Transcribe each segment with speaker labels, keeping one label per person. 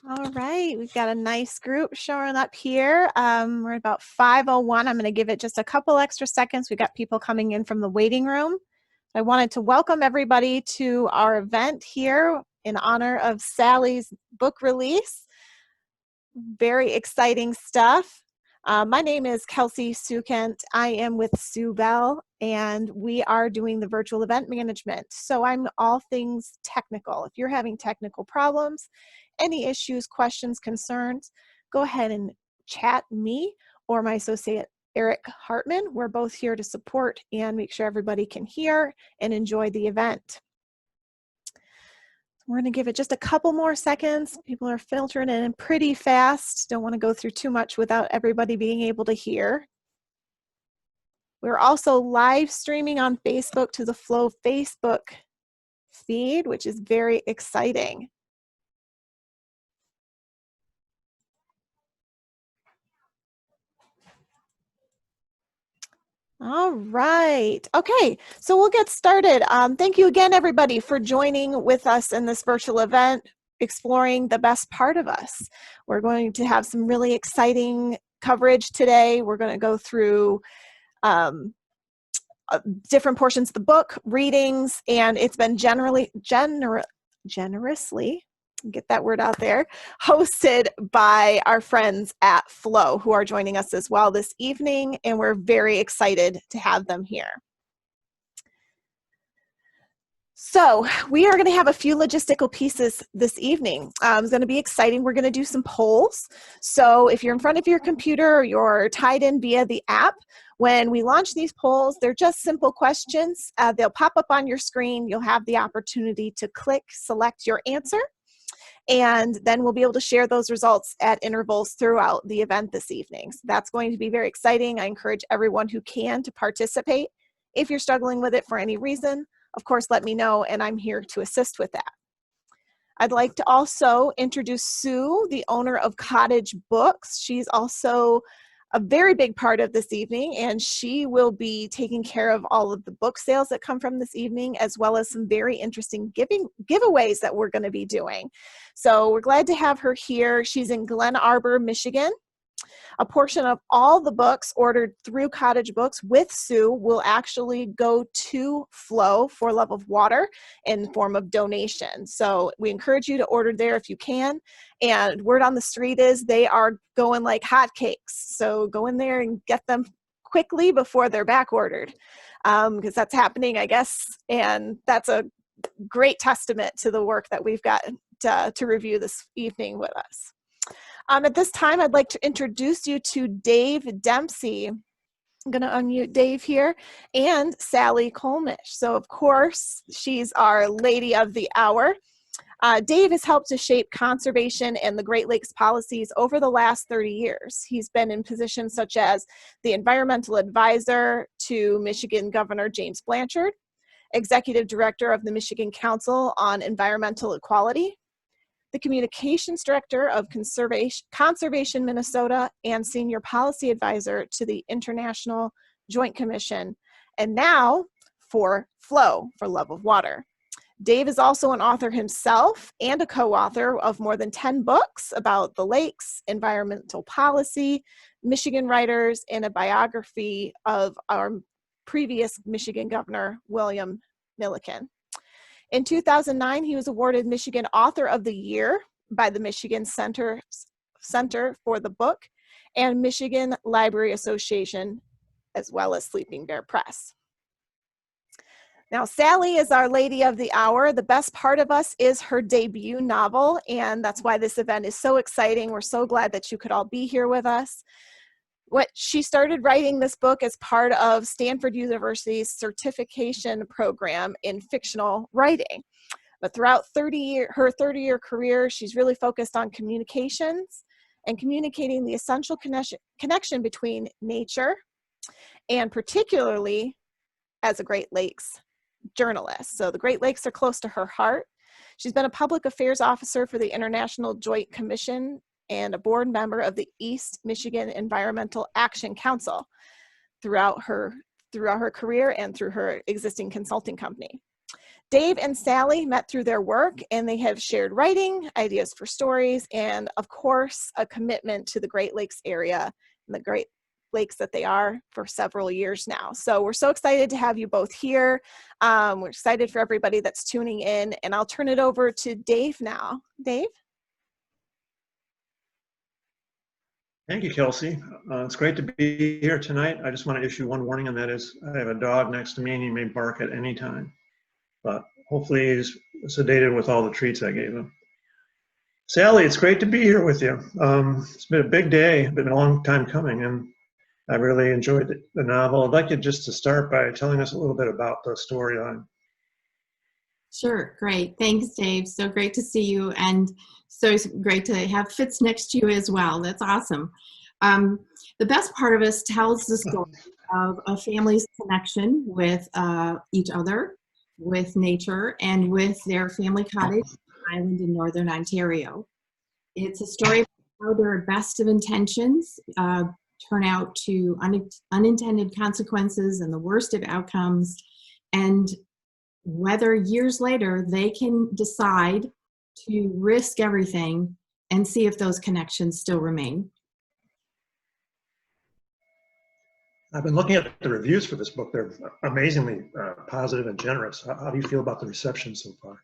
Speaker 1: All right, we've got a nice group showing up here. We're about 5:01. I'm going to give it just a couple extra seconds. We've got people coming in from the waiting room. I wanted to welcome everybody to our event here in honor of Sally's book release. Very exciting stuff. My name is Kelsey Sukent. I am with Sue Bell, and we are doing the virtual event management. So I'm all things technical. If you're having technical problems, any issues, questions, concerns, go ahead and chat me or my associate Eric Hartman. We're both here to support and make sure everybody can hear and enjoy the event. We're going to give it just a couple more seconds. People are filtering in pretty fast. Don't want to go through too much without everybody being able to hear. We're also live streaming on Facebook to the Flow Facebook feed, which is very exciting. All right. Okay, so we'll get started. Thank you again, everybody, for joining with us in this virtual event, exploring the best part of us. We're going to have some really exciting coverage today. We're going to go through different portions of the book, readings, and it's been generously, get that word out there, hosted by our friends at Flow, who are joining us as well this evening, and we're very excited to have them here. So we are going to have a few logistical pieces this evening. It's going to be exciting. We're going to do some polls. So if you're in front of your computer or you're tied in via the app, when we launch these polls, they're just simple questions. They'll pop up on your screen. You'll have the opportunity to click, select your answer, and then we'll be able to share those results at intervals throughout the event this evening. So that's going to be very exciting. I encourage everyone who can to participate. If you're struggling with it for any reason, of course, let me know, and I'm here to assist with that. I'd like to also introduce Sue, the owner of Cottage Books. She's also a very big part of this evening, and she will be taking care of all of the book sales that come from this evening, as well as some very interesting giveaways that we're going to be doing. So we're glad to have her here. She's in Glen Arbor, Michigan. A portion of all the books ordered through Cottage Books with Sue will actually go to Flow for Love of Water in form of donation. So we encourage you to order there if you can. And word on the street is they are going like hotcakes. So go in there and get them quickly before they're back ordered, because that's happening, I guess. And that's a great testament to the work that we've got to review this evening with us. At this time, I'd like to introduce you to Dave Dempsey. I'm going to unmute Dave here, and Sally Cole-Misch. So, of course, she's our lady of the hour. Dave has helped to shape conservation and the Great Lakes policies over the last 30 years. He's been in positions such as the environmental advisor to Michigan Governor James Blanchard, executive director of the Michigan Council on Environmental Equality, the communications director of Conservation Minnesota, and senior policy advisor to the International Joint Commission, and now for Flow for Love of Water. Dave is also an author himself and a co-author of more than 10 books about the lakes, environmental policy, Michigan writers, and a biography of our previous Michigan governor, William Milliken. In 2009, he was awarded Michigan Author of the Year by the Michigan Center for the Book and Michigan Library Association, as well as Sleeping Bear Press. Now, Sally is our lady of the hour. The best part of us is her debut novel, and that's why this event is so exciting. We're so glad that you could all be here with us. She started writing this book as part of Stanford University's certification program in fictional writing. But throughout her 30-year career, she's really focused on communications and communicating the essential connection between nature and particularly as a Great Lakes journalist. So the Great Lakes are close to her heart. She's been a public affairs officer for the International Joint Commission and a board member of the East Michigan Environmental Action Council throughout her career and through her existing consulting company. Dave and Sally met through their work, and they have shared writing, ideas for stories, and of course, a commitment to the Great Lakes area and the Great Lakes that they are for several years now. So we're so excited to have you both here. We're excited for everybody that's tuning in, and I'll turn it over to Dave now. Dave?
Speaker 2: Thank you, Kelsey. It's great to be here tonight. I just want to issue one warning, and that is I have a dog next to me, and he may bark at any time. But hopefully he's sedated with all the treats I gave him. Sally, it's great to be here with you. It's been a big day, been a long time coming, and I really enjoyed the novel. I'd like you just to start by telling us a little bit about the storyline.
Speaker 3: Sure, great. Thanks, Dave. So great to see you, and so great to have Fitz next to you as well. That's awesome. The best part of us tells the story of a family's connection with each other, with nature, and with their family cottage island in Northern Ontario. It's a story of how their best of intentions turn out to unintended consequences and the worst of outcomes, and whether years later they can decide to risk everything and see if those connections still remain.
Speaker 2: I've been looking at the reviews for this book. They're amazingly positive and generous. How do you feel about the reception so far?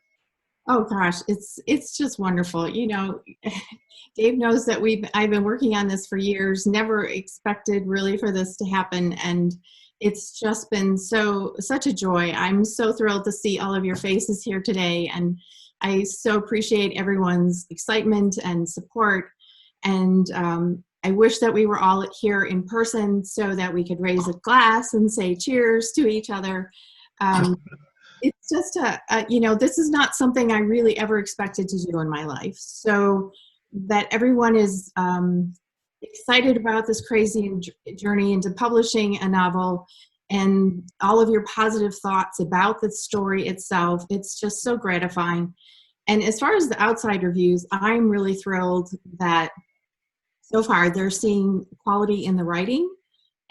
Speaker 3: Oh gosh, it's just wonderful. You know, Dave knows that I've been working on this for years, never expected really for this to happen. And It's just been such a joy. I'm so thrilled to see all of your faces here today, and I so appreciate everyone's excitement and support. And I wish that we were all here in person so that we could raise a glass and say cheers to each other. It's just this is not something I really ever expected to do in my life. So that everyone is excited about this crazy journey into publishing a novel, and all of your positive thoughts about the story itself, it's just so gratifying. And as far as the outside reviews, I'm really thrilled that so far they're seeing quality in the writing,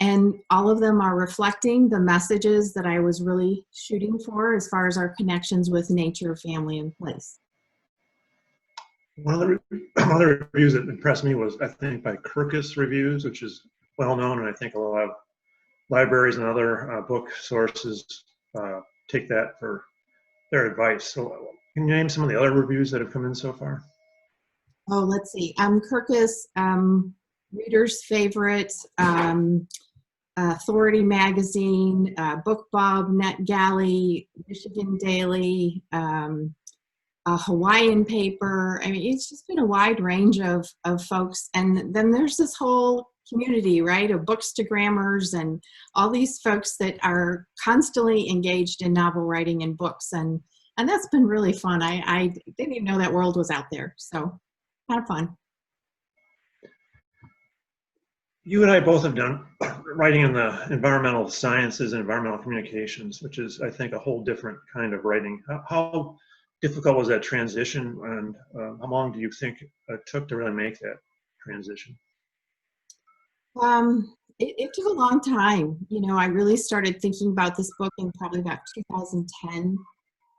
Speaker 3: and all of them are reflecting the messages that I was really shooting for as far as our connections with nature, family, and place.
Speaker 2: One of the reviews that impressed me was, I think, by Kirkus Reviews, which is well known, and I think a lot of libraries and other book sources take that for their advice. So can you name some of the other reviews that have come in so far?
Speaker 3: Oh, let's see. Kirkus, Reader's Favorite, Authority Magazine, BookBub, NetGalley, Michigan Daily, a Hawaiian paper. I mean, it's just been a wide range of folks. And then there's this whole community, right, of bookstagrammers and all these folks that are constantly engaged in novel writing and books. And that's been really fun. I didn't even know that world was out there. So kind of fun.
Speaker 2: You and I both have done writing in the environmental sciences and environmental communications, which is, I think, a whole different kind of writing. How difficult was that transition, and how long do you think it took to really make that transition?
Speaker 3: It took a long time. You know, I really started thinking about this book in probably about 2010.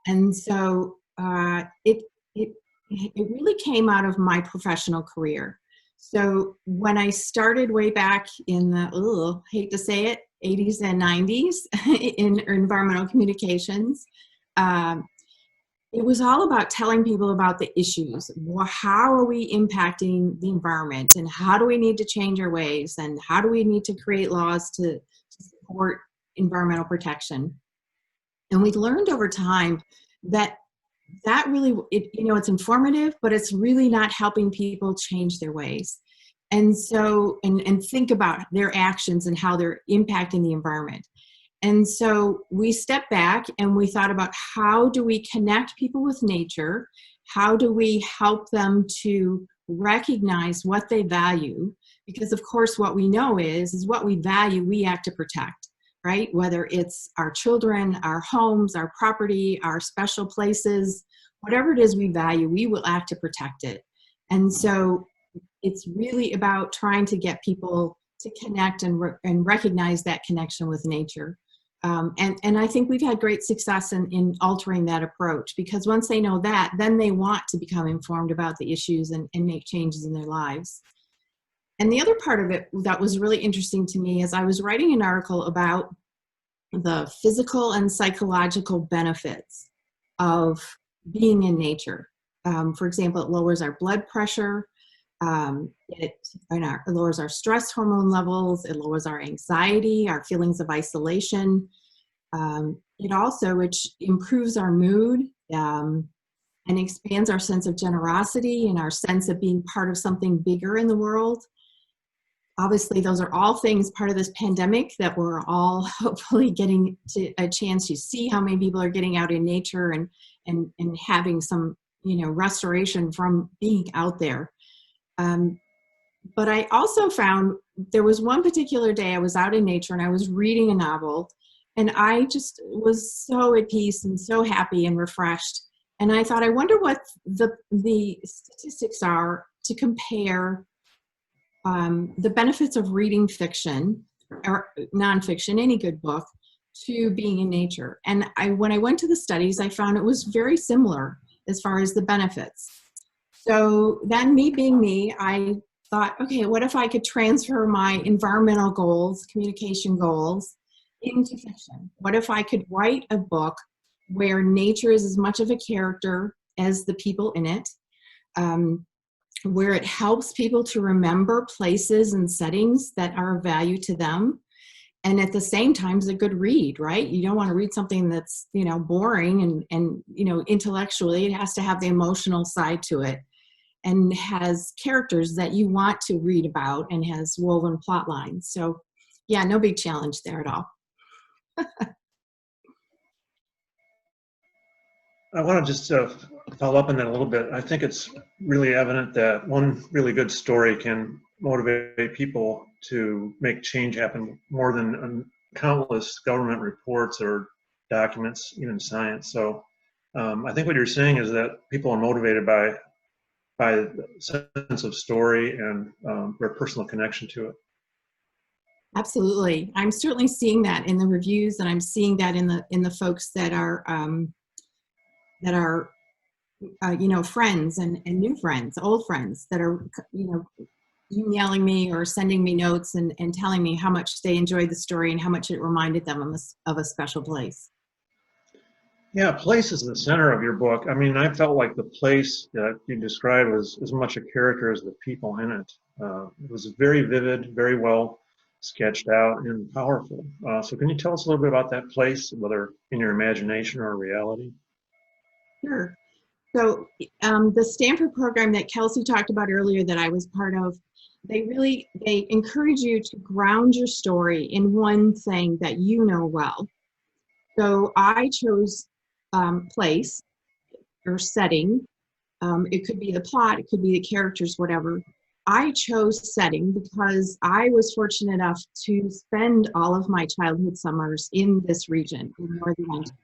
Speaker 3: And so it really came out of my professional career. So when I started way back in the, hate to say it, 80s and 90s in environmental communications, it was all about telling people about the issues. How are we impacting the environment, and how do we need to change our ways, and how do we need to create laws to support environmental protection? And we learned over time that really, it's informative, but it's really not helping people change their ways. And so, and think about their actions and how they're impacting the environment. And so we stepped back and we thought about, how do we connect people with nature? How do we help them to recognize what they value? Because of course, what we know is what we value, we act to protect, right? Whether it's our children, our homes, our property, our special places, whatever it is we value, we will act to protect it. And so it's really about trying to get people to connect and recognize that connection with nature. And I think we've had great success in altering that approach, because once they know that, then they want to become informed about the issues and make changes in their lives. And the other part of it that was really interesting to me is I was writing an article about the physical and psychological benefits of being in nature. For example, it lowers our blood pressure, it lowers our stress hormone levels, it lowers our anxiety, our feelings of isolation. It also, which improves our mood and expands our sense of generosity and our sense of being part of something bigger in the world. Obviously, those are all things part of this pandemic that we're all hopefully getting to a chance to see how many people are getting out in nature and having some, restoration from being out there. But I also found there was one particular day I was out in nature and I was reading a novel, and I just was so at peace and so happy and refreshed. And I thought, I wonder what the statistics are to compare the benefits of reading fiction or nonfiction, any good book, to being in nature. And when I went to the studies, I found it was very similar as far as the benefits. So then, me being me, I thought, okay, what if I could transfer my environmental goals, communication goals, into fiction? What if I could write a book where nature is as much of a character as the people in it, where it helps people to remember places and settings that are of value to them, and at the same time is a good read, right? You don't want to read something that's, you know, boring and, you know, intellectually. It has to have the emotional side to it and has characters that you want to read about and has woven plot lines. So yeah, no big challenge there at all.
Speaker 2: I want to just follow up on that a little bit. I think it's really evident that one really good story can motivate people to make change happen more than countless government reports or documents, even science. So I think what you're saying is that people are motivated by the sense of story and their personal connection to it.
Speaker 3: Absolutely. I'm certainly seeing that in the reviews, and I'm seeing that in the folks that are you know, friends and new friends, old friends that are, you know, emailing me or sending me notes and telling me how much they enjoyed the story and how much it reminded them of a special place.
Speaker 2: Yeah, place is the center of your book. I mean, I felt like the place that you described was as much a character as the people in it. It was very vivid, very well sketched out, and powerful. So can you tell us a little bit about that place, whether in your imagination or reality?
Speaker 3: Sure. So the Stanford program that Kelsey talked about earlier that I was part of, they encourage you to ground your story in one thing that you know well. So I chose place or setting. It could be the plot, it could be the characters, whatever. I chose setting because I was fortunate enough to spend all of my childhood summers in this region, in Northern Ontario.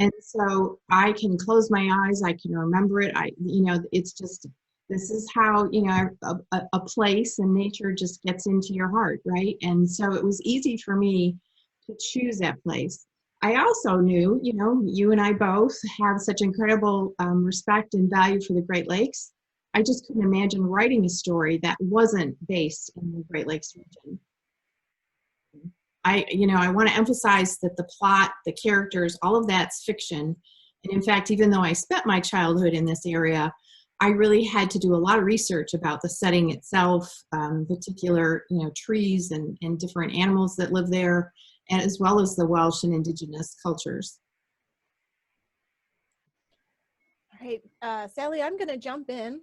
Speaker 3: And so I can close my eyes, I can remember it. You know, it's just, this is how, you know, a place and nature just gets into your heart, right? And so it was easy for me to choose that place. I also knew, you know, you and I both have such incredible respect and value for the Great Lakes. I just couldn't imagine writing a story that wasn't based in the Great Lakes region. You know, I want to emphasize that the plot, the characters, all of that's fiction. And in fact, even though I spent my childhood in this area, I really had to do a lot of research about the setting itself, particular, you know, trees and different animals that live there, and as well as the Welsh and Indigenous cultures.
Speaker 1: All right, Sally, I'm going to jump in.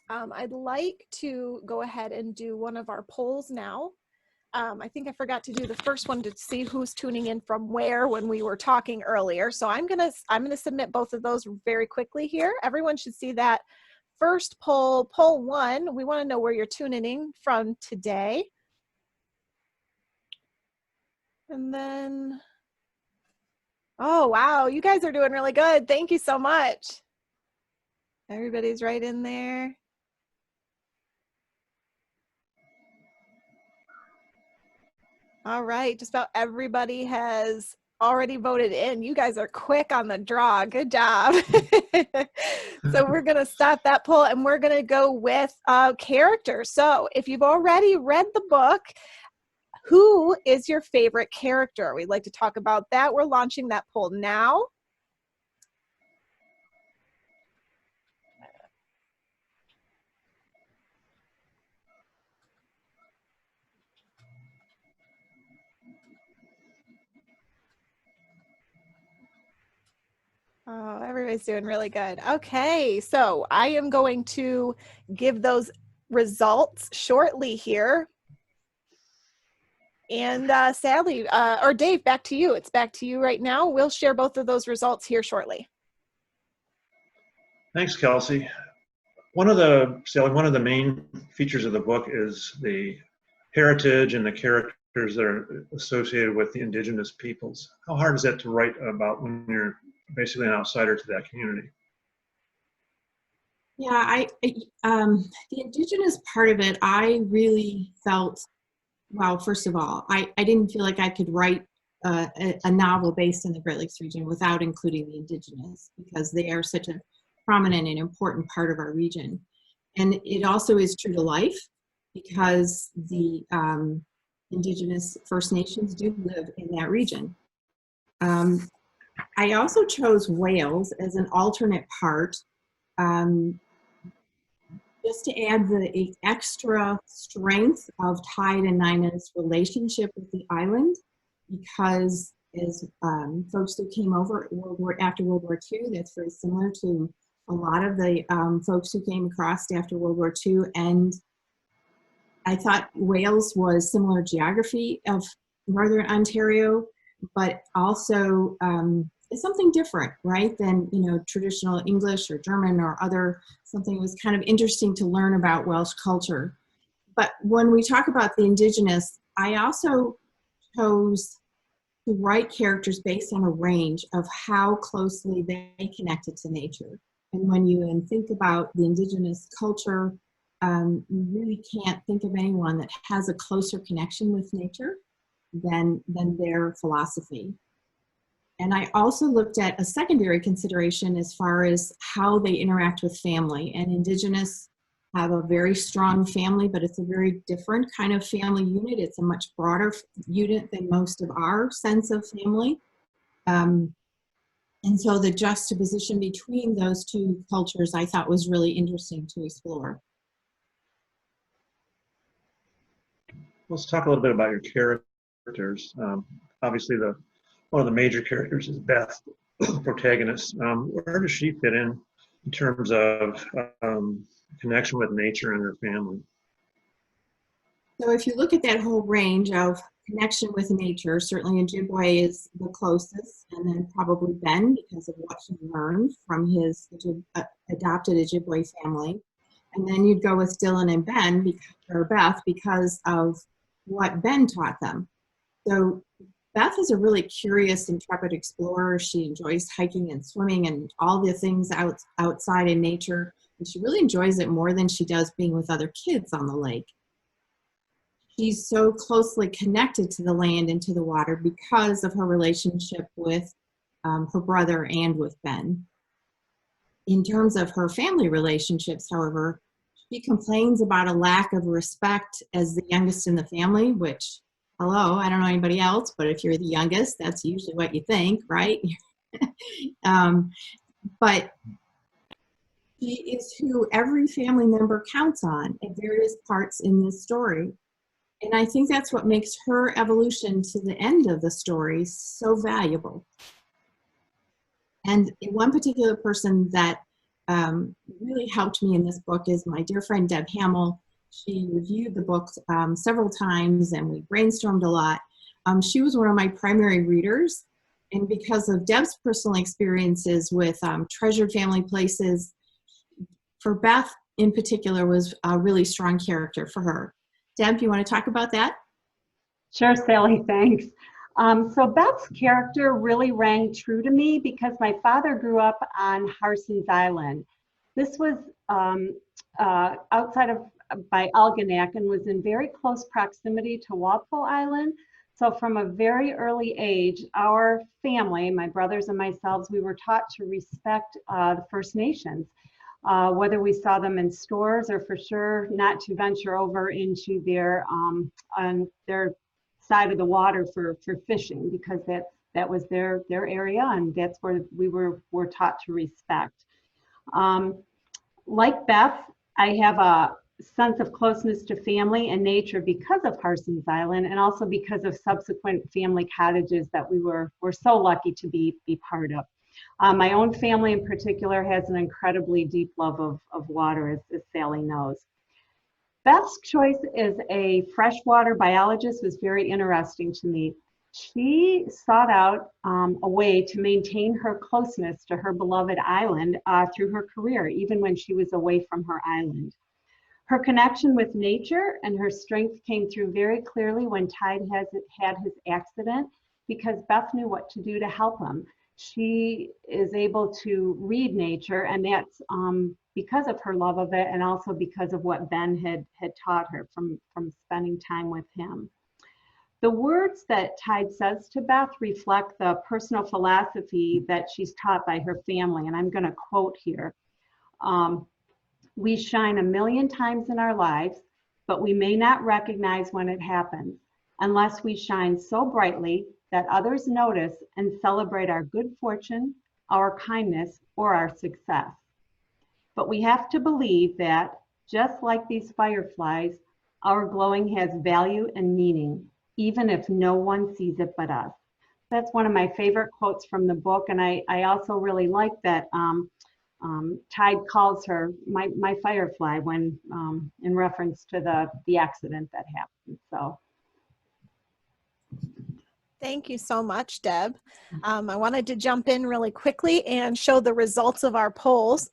Speaker 1: I'd like to go ahead and do one of our polls now. I think I forgot to do the first one to see who's tuning in from where when we were talking earlier. So I'm gonna submit both of those very quickly here. Everyone should see that first poll, poll 1. We want to know where you're tuning in from today. And then, oh wow, you guys are doing really good. Thank you so much. Everybody's right in there. All right, just about everybody has already voted in. You guys are quick on the draw. Good job. So we're going to stop that poll and we're going to go with characters. So if you've already read the book, who is your favorite character? We'd like to talk about that. We're launching that poll now. Oh, everybody's doing really good. Okay, so I am going to give those results shortly here. And Sally, or Dave, back to you. It's back to you right now. We'll share both of those results here shortly.
Speaker 2: Thanks, Kelsey. Sally, one of the main features of the book is the heritage and the characters that are associated with the indigenous peoples. How hard is that to write about when you're basically an outsider to that community?
Speaker 3: Yeah, the Indigenous part of it, I really felt, well, first of all, I didn't feel like I could write a novel based in the Great Lakes region without including the Indigenous, because they are such a prominent and important part of our region. And it also is true to life, because the Indigenous First Nations do live in that region. I also chose Wales as an alternate part, just to add the extra strength of Tide and Nina's relationship with the island, because as folks who came over after World War II, that's very similar to a lot of the folks who came across after World War II. And I thought Wales was similar geography of Northern Ontario, but also it's something different, right, than, you know, traditional English or German or other, something was kind of interesting to learn about Welsh culture. But when we talk about the Indigenous, I also chose to write characters based on a range of how closely they connected to nature. And when you think about the Indigenous culture, you really can't think of anyone that has a closer connection with nature than their philosophy. And I also looked at a secondary consideration as far as how they interact with family. And Indigenous have a very strong family, but it's a very different kind of family unit. It's a much broader unit than most of our sense of family. And so the juxtaposition between those two cultures I thought was really interesting to explore.
Speaker 2: Let's talk a little bit about your characters. Obviously, one of the major characters is Beth, protagonist. Where does she fit in terms of connection with nature and her family?
Speaker 3: So if you look at that whole range of connection with nature, certainly Ojibwe is the closest, and then probably Ben, because of what he learned from his adopted Ojibwe family. And then you'd go with Dylan and Ben, or Beth, because of what Ben taught them. So Beth is a really curious, intrepid explorer. She enjoys hiking and swimming and all the things outside in nature. And she really enjoys it more than she does being with other kids on the lake. She's so closely connected to the land and to the water because of her relationship with her brother and with Ben. In terms of her family relationships, however, she complains about a lack of respect as the youngest in the family, which, hello, I don't know anybody else, but if you're the youngest, that's usually what you think, right? But she is who every family member counts on at various parts in this story. And I think that's what makes her evolution to the end of the story so valuable. And one particular person that really helped me in this book is my dear friend Deb Hamill. She reviewed the book several times and we brainstormed a lot. She was one of my primary readers, and because of Deb's personal experiences with treasured family places, for Beth in particular was a really strong character for her. Deb, you want to talk about that?
Speaker 4: Sure, Sally, thanks. So Beth's character really rang true to me because my father grew up on Harson's Island. This was outside of by Algonac and was in very close proximity to Walpole Island. So from a very early age, our family, my brothers and myself, we were taught to respect the First Nations, whether we saw them in stores or for sure not to venture over into their on their side of the water for fishing, because that was their area and that's where we were taught to respect. Like Beth, I have a sense of closeness to family and nature because of Harson's Island, and also because of subsequent family cottages that we're so lucky to be part of. My own family in particular has an incredibly deep love of water, as Sally knows. Beth's choice as a freshwater biologist was very interesting to me. She sought out a way to maintain her closeness to her beloved island through her career, even when she was away from her island. Her connection with nature and her strength came through very clearly when Tide had his accident, because Beth knew what to do to help him. She is able to read nature, and that's because of her love of it, and also because of what Ben had taught her from spending time with him. The words that Tide says to Beth reflect the personal philosophy that she's taught by her family, and I'm going to quote here. We shine a million times in our lives, but we may not recognize when it happens, unless we shine so brightly that others notice and celebrate our good fortune, our kindness, or our success. But we have to believe that Just like these fireflies, our glowing has value and meaning, even if no one sees it but us. That's one of my favorite quotes from the book, and I also really like that Tide calls her my firefly when in reference to the accident that happened. So
Speaker 1: Thank you so much, Deb. I wanted to jump in really quickly and show the results of our polls.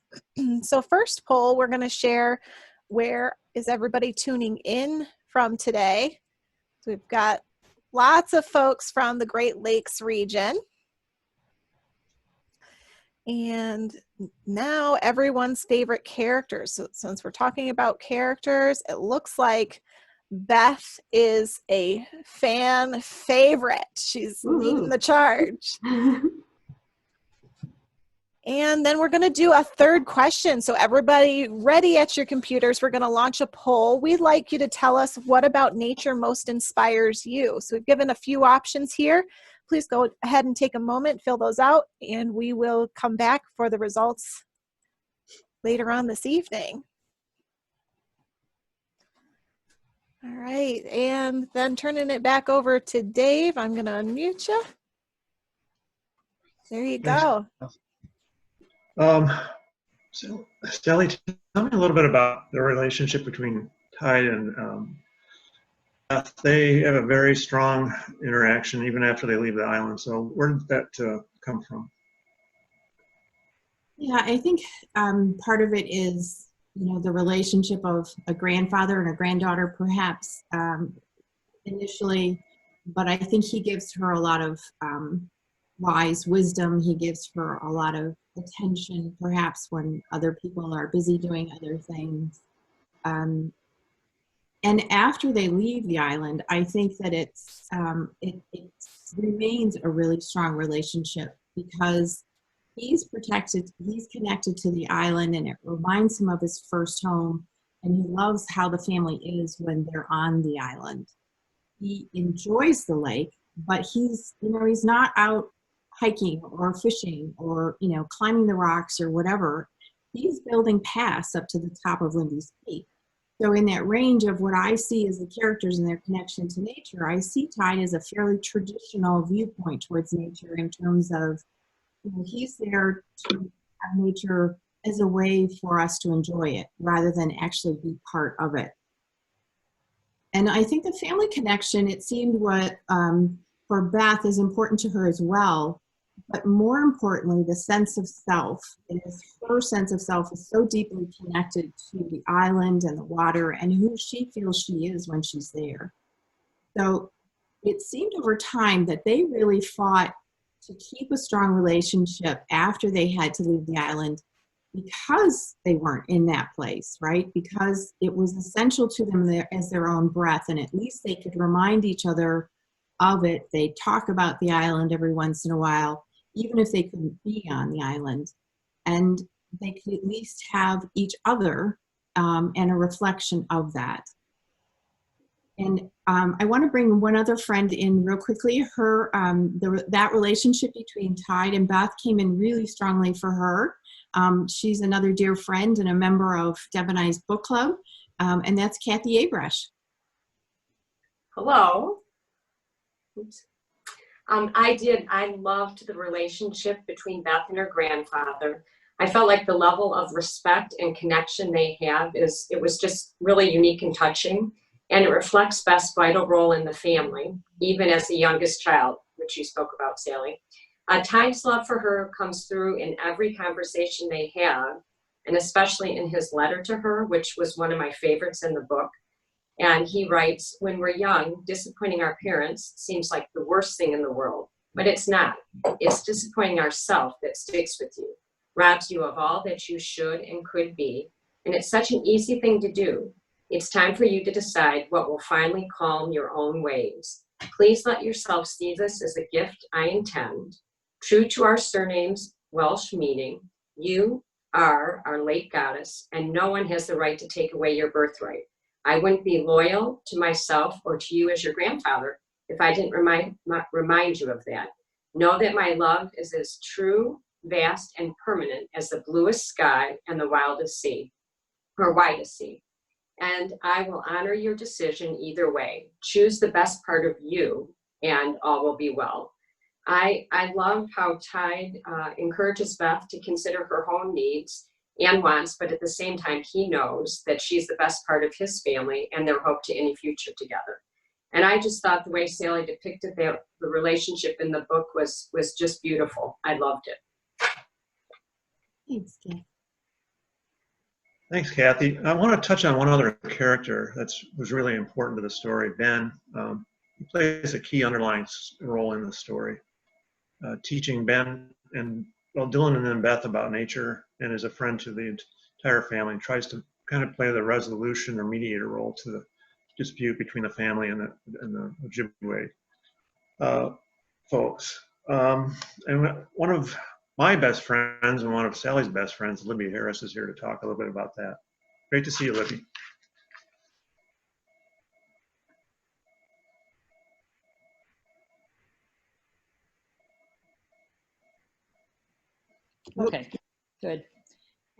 Speaker 1: So first poll, we're going to share where is everybody tuning in from today. So we've got lots of folks from the Great Lakes region. And now everyone's favorite characters. So since we're talking about characters, it looks like Beth is a fan favorite. She's leading the charge. And then we're going to do a third question. So everybody ready at your computers, we're going to launch a poll. We'd like you to tell us what about nature most inspires you. So we've given a few options here. Please go ahead and take a moment, fill those out, and we will come back for the results later on this evening. All right, and then turning it back over to Dave, I'm going to unmute you. There you go.
Speaker 2: So, Sally, tell me a little bit about the relationship between Tide and Beth. They have a very strong interaction even after they leave the island. So where did that come from?
Speaker 3: Yeah, I think part of it is, the relationship of a grandfather and a granddaughter, perhaps initially, but I think he gives her a lot of wise wisdom. He gives her a lot of attention, perhaps when other people are busy doing other things. And after they leave the island, I think that it remains a really strong relationship because he's connected to the island, and it reminds him of his first home, and he loves how the family is when they're on the island. He enjoys the lake, but he's not out hiking or fishing or, climbing the rocks or whatever. He's building paths up to the top of Lindy's Peak. So in that range of what I see as the characters and their connection to nature, I see Tide as a fairly traditional viewpoint towards nature in terms of, he's there to have nature as a way for us to enjoy it rather than actually be part of it. And I think the family connection, it seemed what for Beth is important to her as well. But more importantly, the sense of self. Her sense of self is so deeply connected to the island and the water and who she feels she is when she's there. So it seemed over time that they really fought to keep a strong relationship after they had to leave the island because they weren't in that place, right? Because it was essential to them as their own breath, and at least they could remind each other of it. They talk about the island every once in a while, even if they couldn't be on the island. And they could at least have each other and a reflection of that. And I want to bring one other friend in real quickly. That relationship between Tide and Beth came in really strongly for her. She's another dear friend and a member of Deb and I's book club, and that's Kathy Abresh.
Speaker 5: Hello. Oops. I loved the relationship between Beth and her grandfather. I felt like the level of respect and connection they have it was just really unique and touching. And it reflects Beth's vital role in the family, even as the youngest child, which you spoke about, Sally. Tide's love for her comes through in every conversation they have, and especially in his letter to her, which was one of my favorites in the book. And he writes, when we're young, disappointing our parents seems like the worst thing in the world, but it's not. It's disappointing ourselves that sticks with you, robs you of all that you should and could be. And it's such an easy thing to do. It's time for you to decide what will finally calm your own waves. Please let yourself see this as a gift I intend. True to our surname's Welsh meaning, you are our late goddess, and no one has the right to take away your birthright. I wouldn't be loyal to myself or to you as your grandfather if I didn't remind you of that. Know that my love is as true, vast, and permanent as the bluest sky and the wildest sea. or Y to C. And I will honor your decision either way. Choose the best part of you and all will be well. I love how Tide encourages Beth to consider her own needs and wants, but at the same time, he knows that she's the best part of his family and their hope to any future together. And I just thought the way Sally depicted the relationship in the book was just beautiful. I loved it.
Speaker 3: Thanks, Dave.
Speaker 2: Thanks, Kathy. I want to touch on one other character that was really important to the story, Ben. He plays a key underlying role in the story, teaching Ben and Dylan and then Beth about nature, and as a friend to the entire family, tries to kind of play the resolution or mediator role to the dispute between the family and the Ojibwe folks. And one of my best friends and one of Sally's best friends, Libby Harris, is here to talk a little bit about that. Great to see you, Libby.
Speaker 6: Okay, good.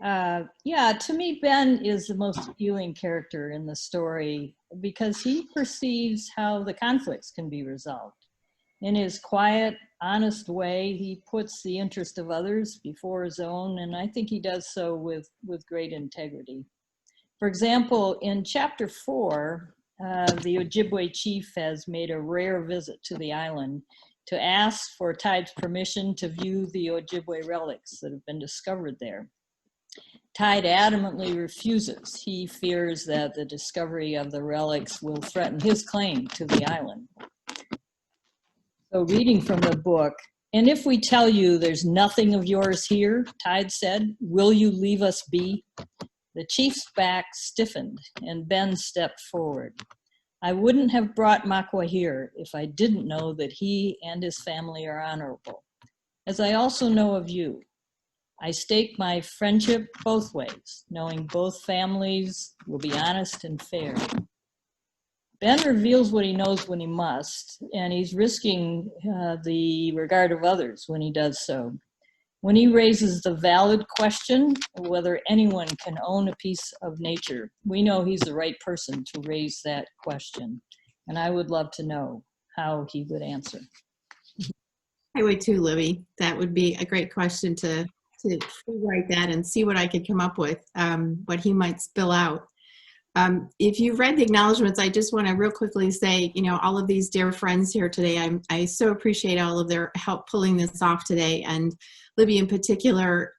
Speaker 6: Yeah, to me, Ben is the most appealing character in the story because he perceives how the conflicts can be resolved. In his quiet, honest way, he puts the interest of others before his own, and I think he does so with great integrity. For example, in chapter 4, the Ojibwe chief has made a rare visit to the island to ask for Tide's permission to view the Ojibwe relics that have been discovered there. Tide adamantly refuses. He fears that the discovery of the relics will threaten his claim to the island. So reading from the book, "And if we tell you there's nothing of yours here," Tide said, "will you leave us be?" The chief's back stiffened and Ben stepped forward. "I wouldn't have brought Makwa here if I didn't know that he and his family are honorable, as I also know of you. I stake my friendship both ways, knowing both families will be honest and fair." Ben reveals what he knows when he must, and he's risking the regard of others when he does so. When he raises the valid question of whether anyone can own a piece of nature, we know he's the right person to raise that question. And I would love to know how he would answer.
Speaker 3: I would too, Libby. That would be a great question to write that and see what I could come up with, what he might spill out. If you've read the acknowledgments, I just want to real quickly say, you know, all of these dear friends here today, I so appreciate all of their help pulling this off today. And Libby in particular,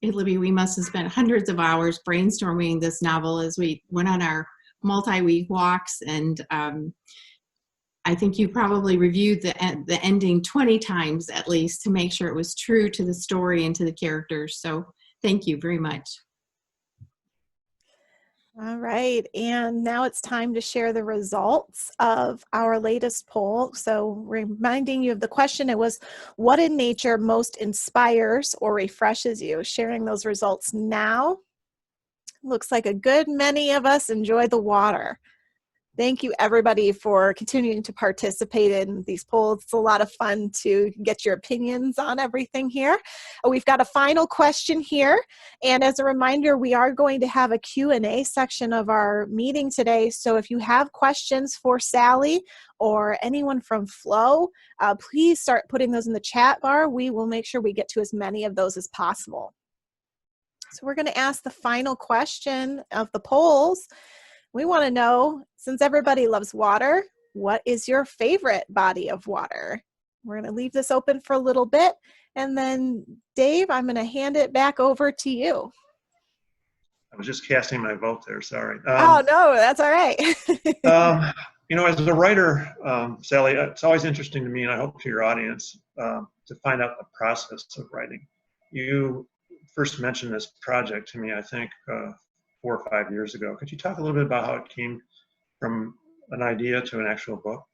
Speaker 3: Libby, we must have spent hundreds of hours brainstorming this novel as we went on our multi-week walks. And I think you probably reviewed the ending 20 times at least to make sure it was true to the story and to the characters. So thank you very much.
Speaker 1: All right, and now it's time to share the results of our latest poll. So reminding you of the question, it was, what in nature most inspires or refreshes you? Sharing those results now. Looks like a good many of us enjoy the water. Thank you, everybody, for continuing to participate in these polls. It's a lot of fun to get your opinions on everything here. We've got a final question here. And as a reminder, we are going to have a Q&A section of our meeting today. So if you have questions for Sally or anyone from Flow, please start putting those in the chat bar. We will make sure we get to as many of those as possible. So we're going to ask the final question of the polls. We want to know, since everybody loves water, what is your favorite body of water? We're going to leave this open for a little bit. And then, Dave, I'm going to hand it back over to you.
Speaker 2: I was just casting my vote there, sorry.
Speaker 1: Oh, no, that's all right.
Speaker 2: You know, as a writer, Sally, it's always interesting to me, and I hope to your audience, to find out the process of writing. You first mentioned this project to me, I think, 4 or 5 years ago. Could you talk a little bit about how it came from an idea to an actual book?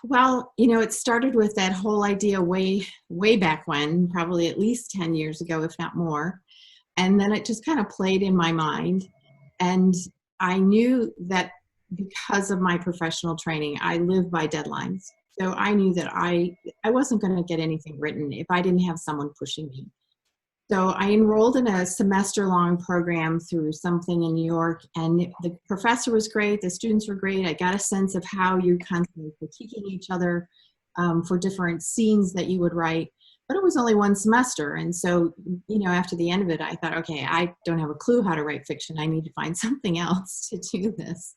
Speaker 3: Well, you know, it started with that whole idea way back when, probably at least 10 years ago, if not more. And then it just kind of played in my mind. And I knew that because of my professional training, I live by deadlines. So I knew that I wasn't going to get anything written if I didn't have someone pushing me. So I enrolled in a semester-long program through something in New York, and the professor was great, the students were great. I got a sense of how you constantly critiquing each other for different scenes that you would write, but it was only one semester. And so, after the end of it, I thought, okay, I don't have a clue how to write fiction. I need to find something else to do this.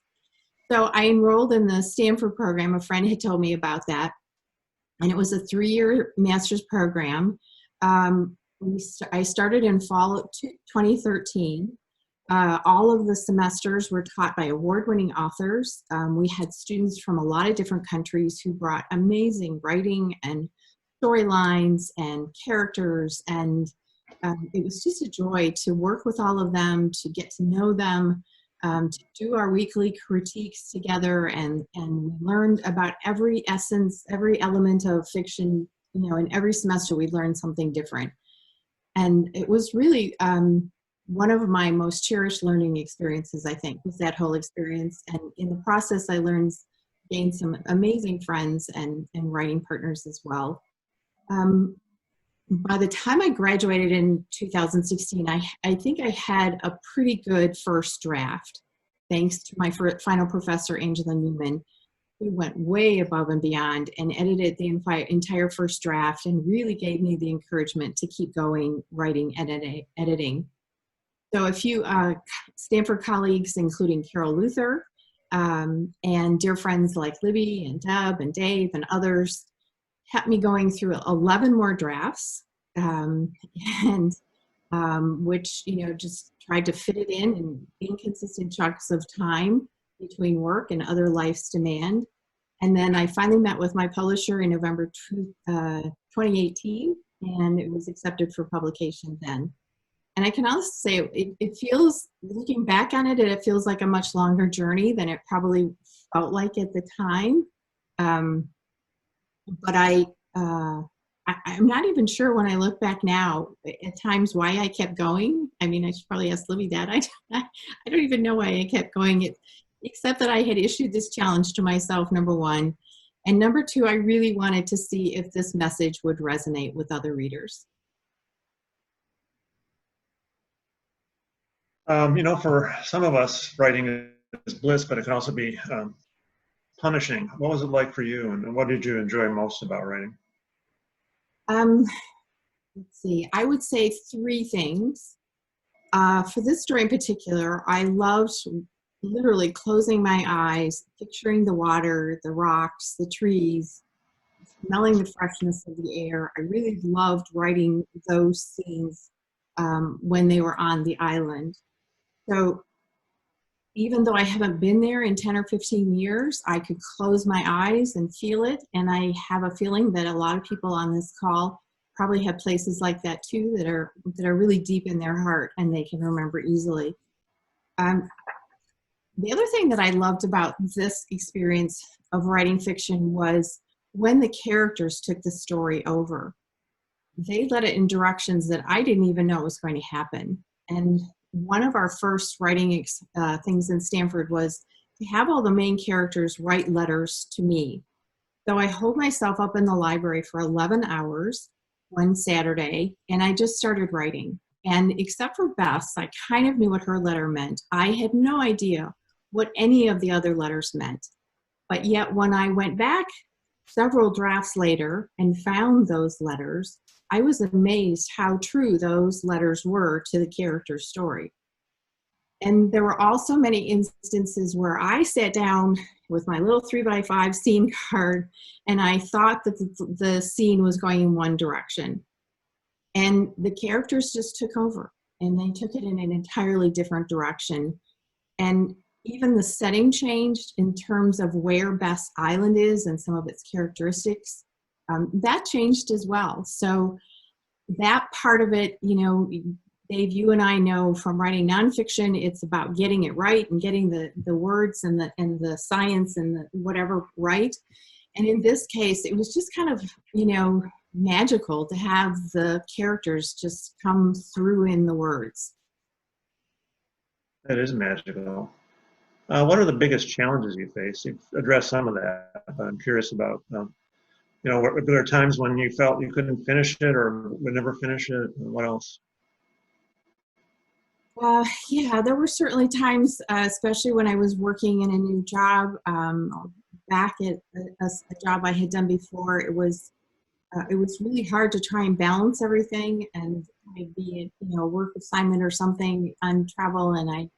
Speaker 3: So I enrolled in the Stanford program. A friend had told me about that, and it was a 3-year master's program. I started in fall of 2013. All of the semesters were taught by award-winning authors. We had students from a lot of different countries who brought amazing writing and storylines and characters, and it was just a joy to work with all of them, to get to know them, to do our weekly critiques together, and we learned about every essence, every element of fiction. In every semester we learned something different. And it was really one of my most cherished learning experiences, I think, was that whole experience. And in the process, I gained some amazing friends and writing partners as well. By the time I graduated in 2016, I think I had a pretty good first draft, thanks to my final professor, Angela Newman, who went way above and beyond and edited the entire first draft and really gave me the encouragement to keep going, writing, editing. So a few Stanford colleagues, including Carol Luther, and dear friends like Libby and Deb and Dave and others, kept me going through 11 more drafts, which, just tried to fit it in inconsistent chunks of time between work and other life's demand. And then I finally met with my publisher in November 2018, and it was accepted for publication then. And I can also say it feels, looking back on it, it feels like a much longer journey than it probably felt like at the time. But I'm not even sure when I look back now at times why I kept going. I mean, I should probably ask Libby that. I don't even know why I kept going, except that I had issued this challenge to myself, number one. And number two, I really wanted to see if this message would resonate with other readers.
Speaker 2: For some of us, writing is bliss, but it can also be punishing. What was it like for you, and what did you enjoy most about writing?
Speaker 3: Let's see, I would say 3 things. For this story in particular, I loved literally closing my eyes, picturing the water, the rocks, the trees, smelling the freshness of the air. I really loved writing those scenes when they were on the island. So even though I haven't been there in 10 or 15 years, I could close my eyes and feel it. And I have a feeling that a lot of people on this call probably have places like that too, that are really deep in their heart and they can remember easily. The other thing that I loved about this experience of writing fiction was when the characters took the story over. They led it in directions that I didn't even know was going to happen. And one of our first writing things in Stanford was to have all the main characters write letters to me. So I holed myself up in the library for 11 hours one Saturday, and I just started writing. And except for Beth's, I kind of knew what her letter meant. I had no idea what any of the other letters meant. But yet when I went back several drafts later and found those letters, I was amazed how true those letters were to the character's story. And there were also many instances where I sat down with my little 3x5 scene card and I thought that the scene was going in one direction. And the characters just took over and they took it in an entirely different direction. And even the setting changed in terms of where Beth's Island is and some of its characteristics. That changed as well. So that part of it, Dave, you and I know from writing nonfiction, it's about getting it right and getting the words and the science and the whatever right. And in this case, it was just kind of, magical to have the characters just come through in the words.
Speaker 2: That is magical. What are the biggest challenges you face? You've addressed some of that, but I'm curious about, were there times when you felt you couldn't finish it or would never finish it? What else?
Speaker 3: Yeah, there were certainly times, especially when I was working in a new job, back at a job I had done before. It was really hard to try and balance everything, and I'd be, a work assignment or something on travel, and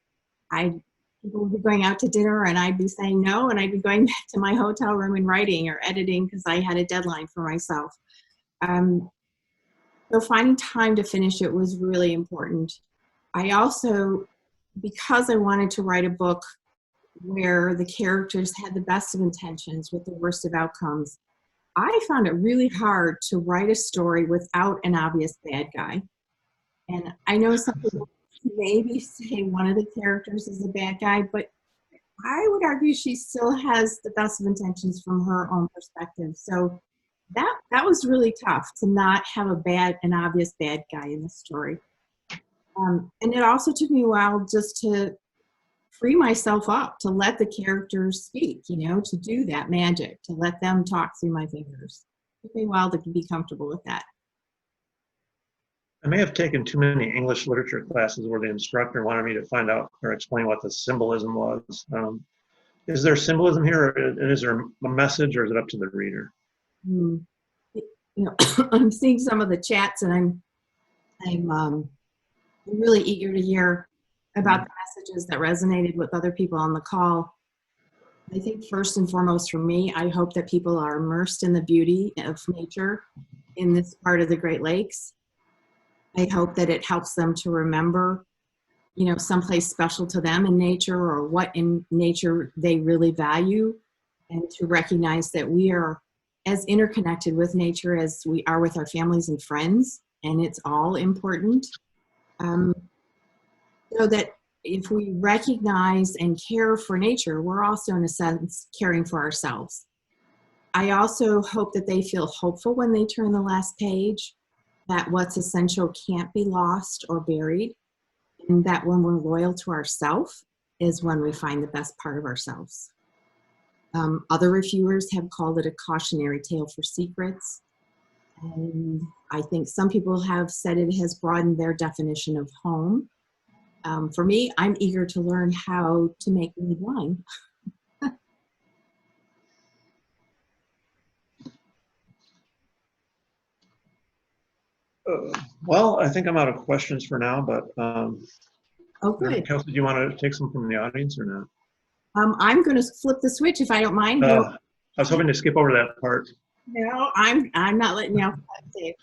Speaker 3: people would be going out to dinner, and I'd be saying no, and I'd be going back to my hotel room and writing or editing because I had a deadline for myself. So finding time to finish it was really important. I also, because I wanted to write a book where the characters had the best of intentions with the worst of outcomes, I found it really hard to write a story without an obvious bad guy. And I know some people maybe say one of the characters is a bad guy, but I would argue she still has the best of intentions from her own perspective. So that was really tough to not have an obvious bad guy in the story. And it also took me a while just to free myself up, to let the characters speak, to do that magic, to let them talk through my fingers. It took me a while to be comfortable with that.
Speaker 2: I may have taken too many English literature classes where the instructor wanted me to find out or explain what the symbolism was. Is there symbolism here, or is there a message, or is it up to the reader?
Speaker 3: I'm seeing some of the chats, and I'm really eager to hear about the messages that resonated with other people on the call. I think first and foremost for me, I hope that people are immersed in the beauty of nature in this part of the Great Lakes. I hope that it helps them to remember, someplace special to them in nature, or what in nature they really value, and to recognize that we are as interconnected with nature as we are with our families and friends, and it's all important. So that if we recognize and care for nature, we're also, in a sense, caring for ourselves. I also hope that they feel hopeful when they turn the last page, that what's essential can't be lost or buried, and that when we're loyal to ourselves is when we find the best part of ourselves. Other reviewers have called it a cautionary tale for secrets. And I think some people have said it has broadened their definition of home. For me, I'm eager to learn how to make red wine.
Speaker 2: Well, I think I'm out of questions for now, but
Speaker 3: Oh, good.
Speaker 2: Kelsey, do you want to take some from the audience or not?
Speaker 3: I'm going to flip the switch if I don't mind.
Speaker 2: I was hoping to skip over that part.
Speaker 3: No, I'm not letting you off, Dave.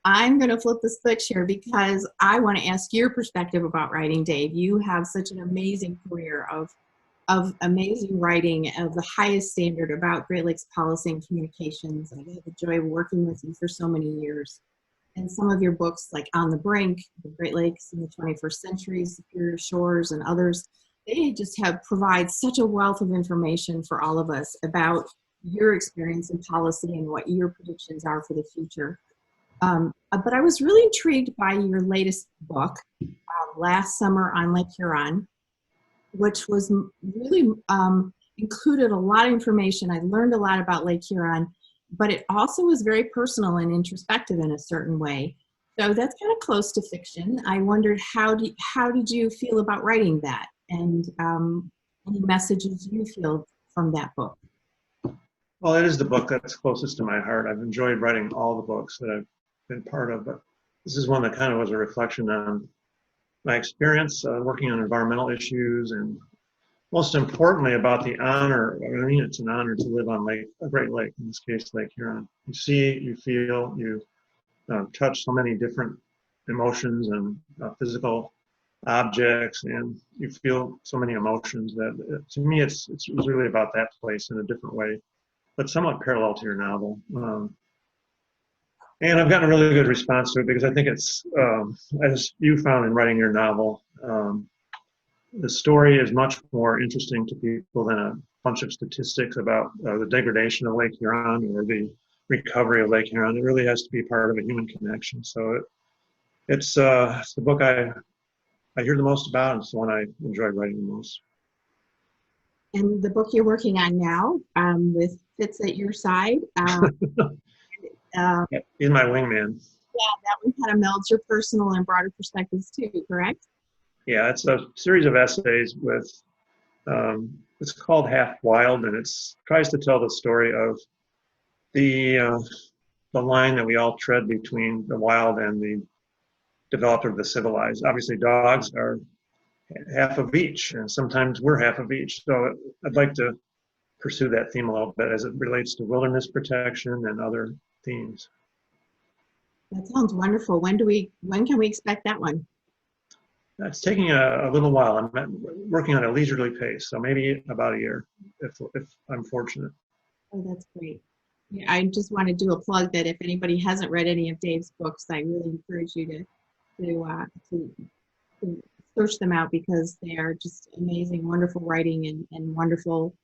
Speaker 3: I'm going to flip the switch here because I want to ask your perspective about writing, Dave. You have such an amazing career of amazing writing of the highest standard about Great Lakes policy and communications. I've had the joy of working with you for so many years. And some of your books, like On the Brink, The Great Lakes in the 21st Century, Superior Shores, and others, they just provide such a wealth of information for all of us about your experience in policy and what your predictions are for the future. But I was really intrigued by your latest book, Last Summer on Lake Huron, which was really included a lot of information. I learned a lot about Lake Huron, but it also was very personal and introspective in a certain way. So that's kind of close to fiction. I wondered how did you feel about writing that, and any messages you feel from that book?
Speaker 2: Well, it is the book that's closest to my heart. I've enjoyed writing all the books that I've been part of, but this is one that kind of was a reflection on my experience working on environmental issues, and most importantly about the honor. I mean, it's an honor to live on a Great Lake, in this case, Lake Huron. You see, you feel, you touch so many different emotions and physical objects, and you feel so many emotions that to me it's really about that place in a different way, but somewhat parallel to your novel. And I've gotten a really good response to it because I think it's, as you found in writing your novel, the story is much more interesting to people than a bunch of statistics about the degradation of Lake Huron or the recovery of Lake Huron. It really has to be part of a human connection. So it's the book I hear the most about, and it's the one I enjoy writing the most.
Speaker 3: And the book you're working on now, with Fitz at your side.
Speaker 2: He's my wingman.
Speaker 3: Yeah, that one kind of melds your personal and broader perspectives too, correct?
Speaker 2: Yeah, it's a series of essays with, it's called Half Wild, and it tries to tell the story of the line that we all tread between the wild and the developed or the civilized. Obviously, dogs are half of each, and sometimes we're half of each. So I'd like to pursue that theme a little bit as it relates to wilderness protection and other themes.
Speaker 3: That sounds wonderful. When can we expect that one?
Speaker 2: It's taking a little while. I'm working on a leisurely pace, so maybe about a year, if I'm fortunate.
Speaker 3: Oh, that's great. Yeah, I just want to do a plug that if anybody hasn't read any of Dave's books, I really encourage you to search them out, because they are just amazing, wonderful writing and wonderful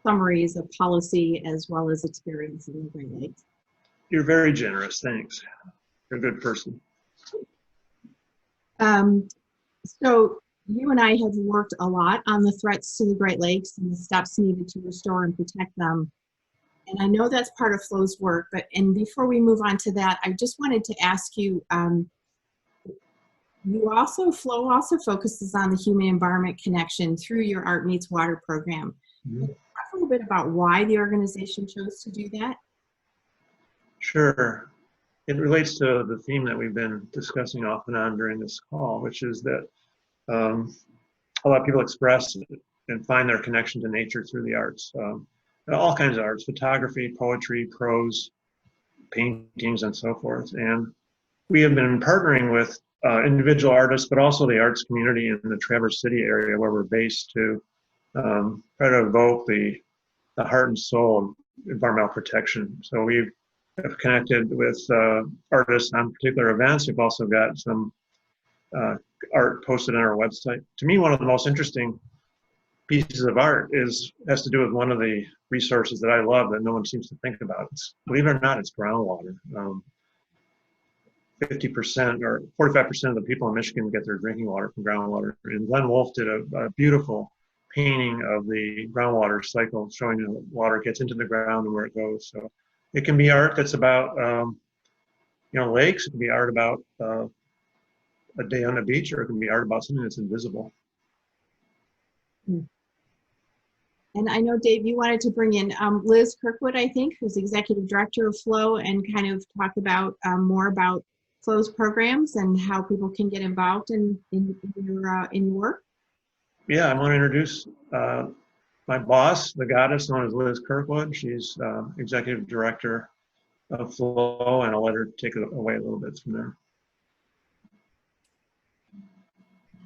Speaker 3: summaries of policy as well as experience in the Great Lakes.
Speaker 2: You're very generous. Thanks. You're a good person.
Speaker 3: So you and I have worked a lot on the threats to the Great Lakes and the steps needed to restore and protect them. And I know that's part of Flo's work, and before we move on to that, I just wanted to ask you, Flo also focuses on the human environment connection through your Art Meets Water program.
Speaker 2: Mm-hmm.
Speaker 3: Talk a little bit about why the organization chose to do that.
Speaker 2: Sure. It relates to the theme that we've been discussing off and on during this call, which is that a lot of people express and find their connection to nature through the arts. All kinds of arts, photography, poetry, prose, paintings, and so forth. And we have been partnering with individual artists, but also the arts community in the Traverse City area where we're based to try to evoke the heart and soul of environmental protection. So we have connected with artists on particular events. We've also got some art posted on our website. To me, one of the most interesting pieces of art has to do with one of the resources that I love that no one seems to think about. Believe it or not, it's groundwater. 50% or 45% of the people in Michigan get their drinking water from groundwater. And Glenn Wolfe did a beautiful painting of the groundwater cycle, showing you the water gets into the ground and where it goes. So it can be art that's about lakes. It can be art about a day on the beach, or it can be art about something that's invisible.
Speaker 3: And I know, Dave, you wanted to bring in Liz Kirkwood, I think, who's executive director of Flo, and kind of talk about more about Flo's programs and how people can get involved in your work.
Speaker 2: Yeah, I want to introduce my boss, the goddess known as Liz Kirkwood. She's executive director of Flo, and I'll let her take it away a little bit from there.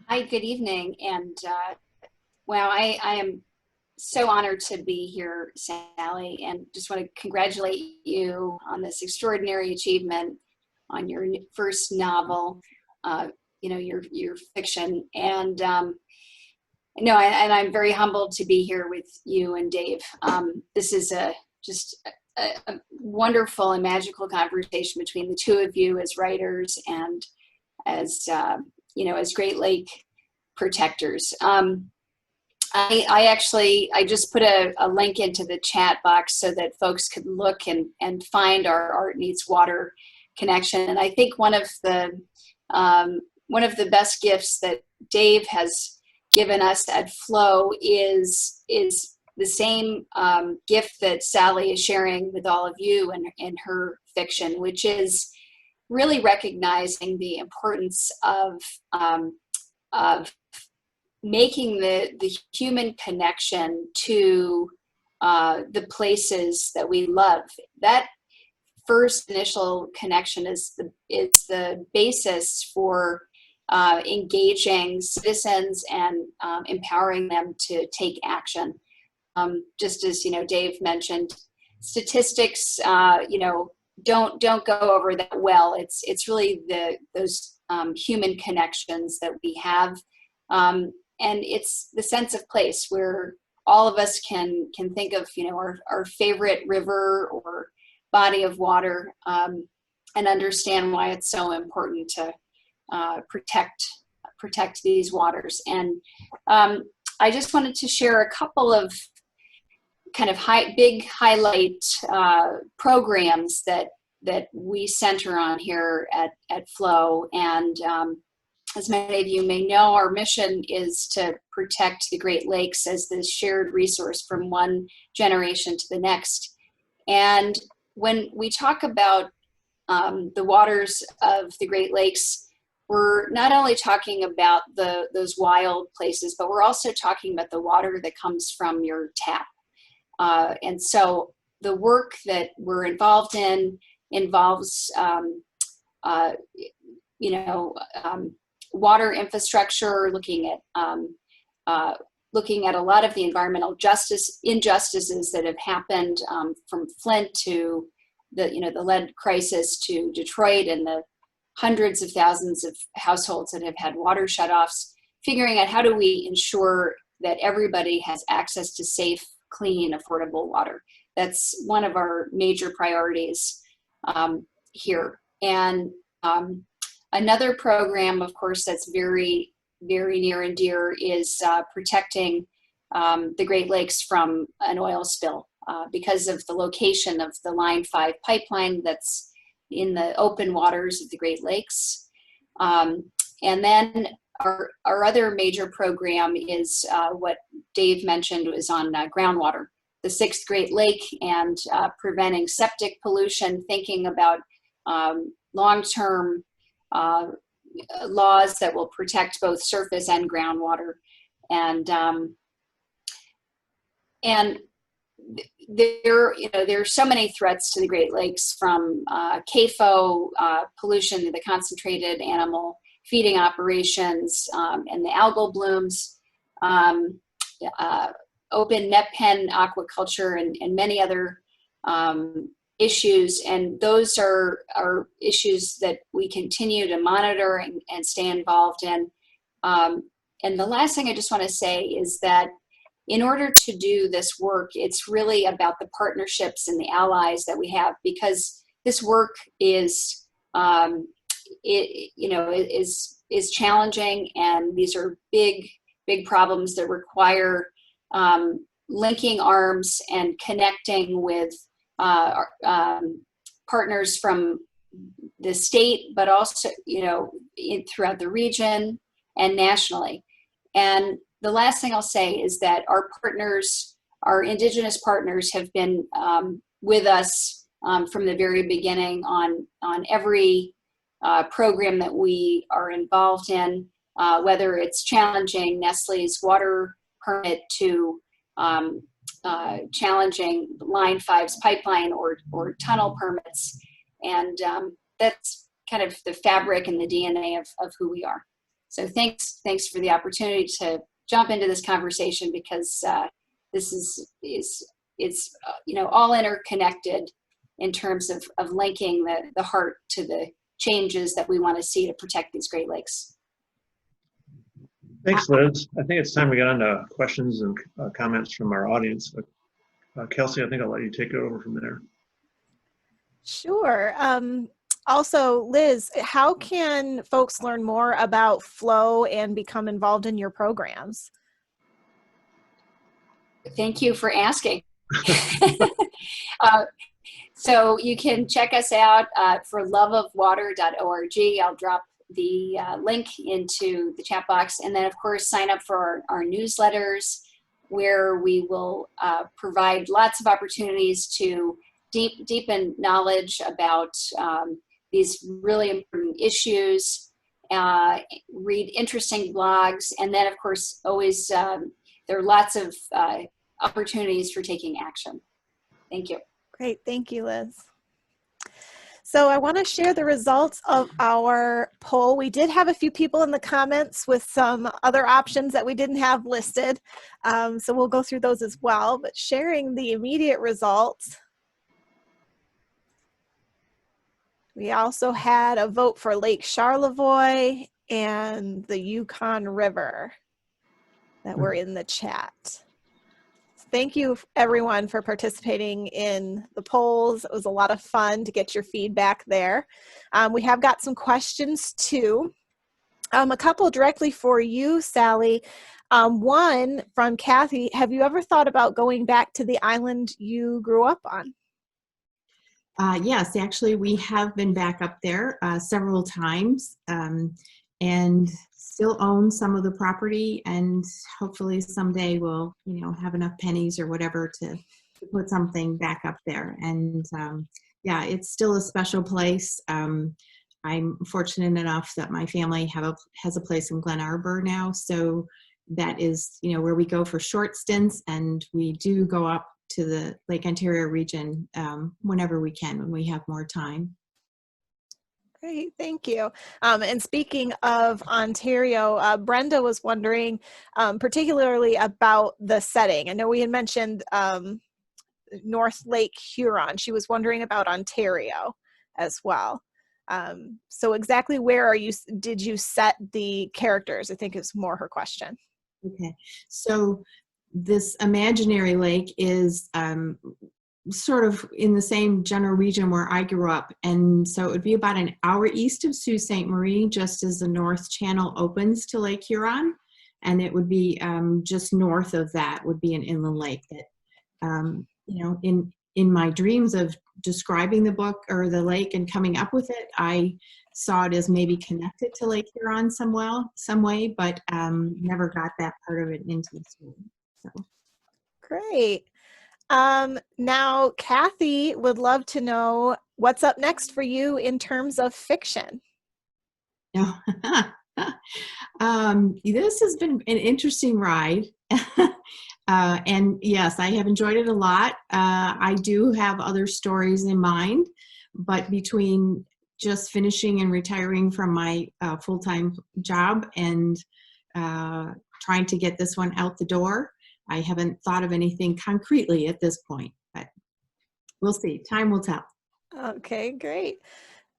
Speaker 7: Hi, good evening. And wow, I am so honored to be here, Sally, and just want to congratulate you on this extraordinary achievement on your first novel, your fiction. And and I'm very humbled to be here with you and Dave. This is just a wonderful and magical conversation between the two of you as writers and as Great Lake protectors. I just put a link into the chat box so that folks could look and find our Art Meets Water connection. And I think one of the best gifts that Dave has given us at Flo is the same gift that Sally is sharing with all of you in her fiction, which is really recognizing the importance of making the human connection to the places that we love. That first initial connection is the basis for engaging citizens and empowering them to take action. Just as Dave mentioned, statistics don't go over that well. It's really those human connections that we have, and it's the sense of place where all of us can think of our favorite river or body of water, and understand why it's so important to protect these waters. And I just wanted to share a couple of kind of big highlight programs that we center on here at Flo. And as many of you may know, our mission is to protect the Great Lakes as the shared resource from one generation to the next. And when we talk about the waters of the Great Lakes, we're not only talking about those wild places, but we're also talking about the water that comes from your tap. And so the work that we're involved in involves, water infrastructure, looking at a lot of the environmental injustices that have happened, from Flint to the lead crisis to Detroit, and the hundreds of thousands of households that have had water shutoffs, figuring out how do we ensure that everybody has access to safe, clean, affordable water. That's one of our major priorities here. And another program, of course, that's very, very near and dear is protecting the Great Lakes from an oil spill because of the location of the Line 5 pipeline that's in the open waters of the Great Lakes. And then our other major program is what Dave mentioned, was on groundwater, the 6th Great Lake, and preventing septic pollution, thinking about long-term laws that will protect both surface and groundwater. And there are so many threats to the Great Lakes, from CAFO pollution, the concentrated animal feeding operations, and the algal blooms, open net pen aquaculture, and many other issues. And those are issues that we continue to monitor and stay involved in. And the last thing I just want to say is that in order to do this work, it's really about the partnerships and the allies that we have, because this work is challenging, and these are big problems that require linking arms and connecting with partners from the state, but also throughout the region and nationally. And the last thing I'll say is that our partners, our Indigenous partners, have been with us from the very beginning on every program that we are involved in, whether it's challenging Nestle's water permit to challenging Line 5's pipeline or tunnel permits. And that's kind of the fabric and the DNA of who we are. So thanks for the opportunity to jump into this conversation, because this is all interconnected in terms of linking the heart to the changes that we want to see to protect these Great Lakes.
Speaker 2: Thanks, Liz. I think it's time we get on to questions and comments from our audience. Kelsey, I think I'll let you take it over from there.
Speaker 1: Sure. Also, Liz, how can folks learn more about Flow and become involved in your programs?
Speaker 7: Thank you for asking. So you can check us out for loveofwater.org. I'll drop the link into the chat box. And then, of course, sign up for our newsletters, where we will provide lots of opportunities to deepen knowledge about these really important issues, read interesting blogs, and then, of course, always there are lots of opportunities for taking action. Thank you.
Speaker 1: Great. Thank you, Liz. So I want to share the results of our poll. We did have a few people in the comments with some other options that we didn't have listed. So we'll go through those as well. But sharing the immediate results, we also had a vote for Lake Charlevoix and the Yukon River that were in the chat. Thank you, everyone, for participating in the polls. It was a lot of fun to get your feedback there. We have got some questions, too. A couple directly for you, Sally. One from Kathy. Have you ever thought about going back to the island you grew up on?
Speaker 3: Yes, actually, we have been back up there several times. and still own some of the property, and hopefully someday we'll, you know, have enough pennies or whatever to put something back up there. And yeah, it's still a special place. I'm fortunate enough that my family has a place in Glen Arbor now, so that is, you know, where we go for short stints, and we do go up to the Lake Ontario region whenever we can, when we have more time.
Speaker 1: Great, thank you. And speaking of Ontario, Brenda was wondering particularly about the setting. I know we had mentioned North Lake Huron. She was wondering about Ontario as well. So exactly where did you set the characters? I think is more her question.
Speaker 3: Okay, so this imaginary lake is sort of in the same general region where I grew up. And so it would be about an hour east of Sault Ste. Marie, just as the North Channel opens to Lake Huron. And it would be just north of that would be an inland lake that, you know, in my dreams of describing the book or the lake and coming up with it, I saw it as maybe connected to Lake Huron some way, but never got that part of it into the story. So.
Speaker 1: Great. Now, Kathy would love to know what's up next for you in terms of fiction.
Speaker 3: This has been an interesting ride. And yes, I have enjoyed it a lot. I do have other stories in mind, but between just finishing and retiring from my full-time job and trying to get this one out the door, I haven't thought of anything concretely at this point, but we'll see. Time will tell.
Speaker 1: Okay, great.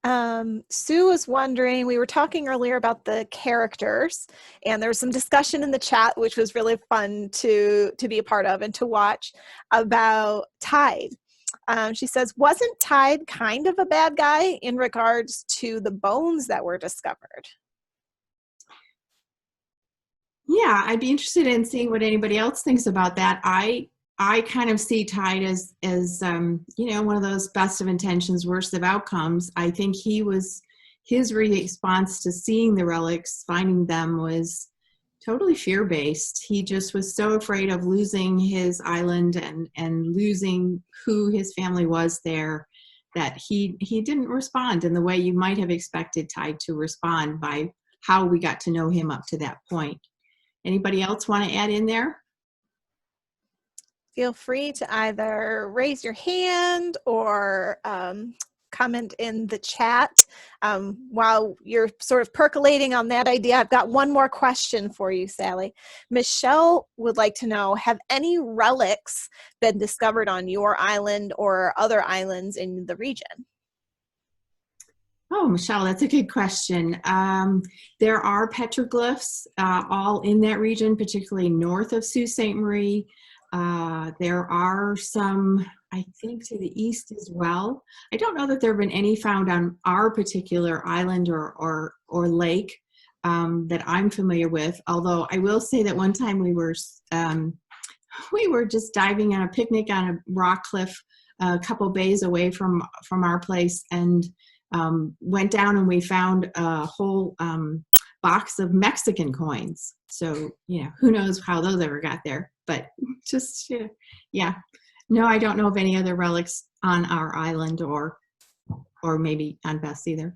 Speaker 1: Sue was wondering, we were talking earlier about the characters, and there was some discussion in the chat, which was really fun to be a part of and to watch, about Tide. She says, wasn't Tide kind of a bad guy in regards to the bones that were discovered?
Speaker 3: Yeah, I'd be interested in seeing what anybody else thinks about that. I kind of see Tide as you know, one of those best of intentions, worst of outcomes. I think his response to seeing the relics, finding them, was totally fear-based. He just was so afraid of losing his island and losing who his family was there, that he didn't respond in the way you might have expected Tide to respond by how we got to know him up to that point. Anybody else want to add in there?
Speaker 1: Feel free to either raise your hand or comment in the chat. While you're sort of percolating on that idea, I've got one more question for you, Sally. Michelle would like to know, have any relics been discovered on your island or other islands in the region?
Speaker 3: Oh, Michelle, that's a good question. There are petroglyphs all in that region, particularly north of Sault Ste. Marie. There are some, I think, to the east as well. I don't know that there have been any found on our particular island or lake that I'm familiar with, although I will say that one time we were just diving on a picnic on a rock cliff a couple bays away from our place, and went down and we found a whole box of Mexican coins. So, you know, who knows how those ever got there, but just, yeah. No, I don't know of any other relics on our island or maybe on Bess either.